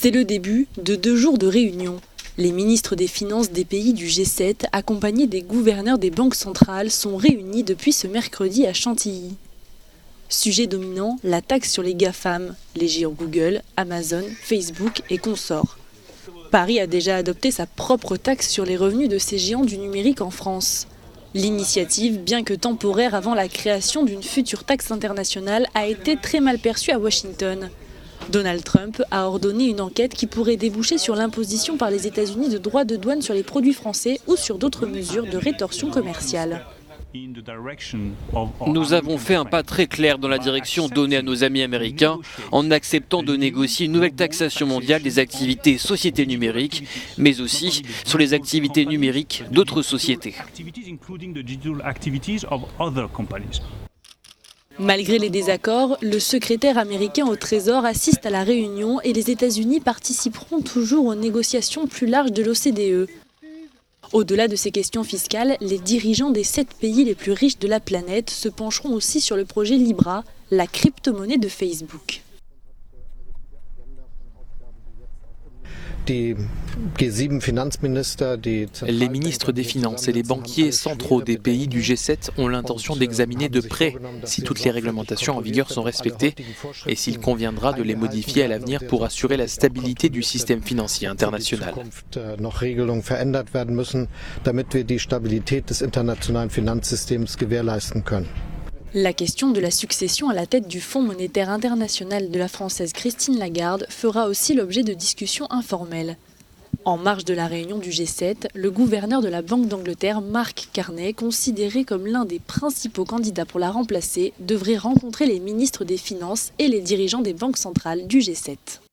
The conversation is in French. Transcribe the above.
C'est le début de 2 jours de réunion. Les ministres des Finances des pays du G7, accompagnés des gouverneurs des banques centrales, sont réunis depuis ce mercredi à Chantilly. Sujet dominant, la taxe sur les GAFAM, les géants Google, Amazon, Facebook et consorts. Paris a déjà adopté sa propre taxe sur les revenus de ces géants du numérique en France. L'initiative, bien que temporaire avant la création d'une future taxe internationale, a été très mal perçue à Washington. Donald Trump a ordonné une enquête qui pourrait déboucher sur l'imposition par les États-Unis de droits de douane sur les produits français ou sur d'autres mesures de rétorsion commerciale. Nous avons fait un pas très clair dans la direction donnée à nos amis américains en acceptant de négocier une nouvelle taxation mondiale des activités sociétés numériques, mais aussi sur les activités numériques d'autres sociétés. Malgré les désaccords, le secrétaire américain au Trésor assiste à la réunion et les États-Unis participeront toujours aux négociations plus larges de l'OCDE. Au-delà de ces questions fiscales, les dirigeants des 7 pays les plus riches de la planète se pencheront aussi sur le projet Libra, la crypto-monnaie de Facebook. Les ministres des Finances et les banquiers centraux des pays du G7 ont l'intention d'examiner de près si toutes les réglementations en vigueur sont respectées et s'il conviendra de les modifier à l'avenir pour assurer la stabilité du système financier international. La question de la succession à la tête du Fonds monétaire international de la Française Christine Lagarde fera aussi l'objet de discussions informelles. En marge de la réunion du G7, le gouverneur de la Banque d'Angleterre, Mark Carney, considéré comme l'un des principaux candidats pour la remplacer, devrait rencontrer les ministres des Finances et les dirigeants des banques centrales du G7.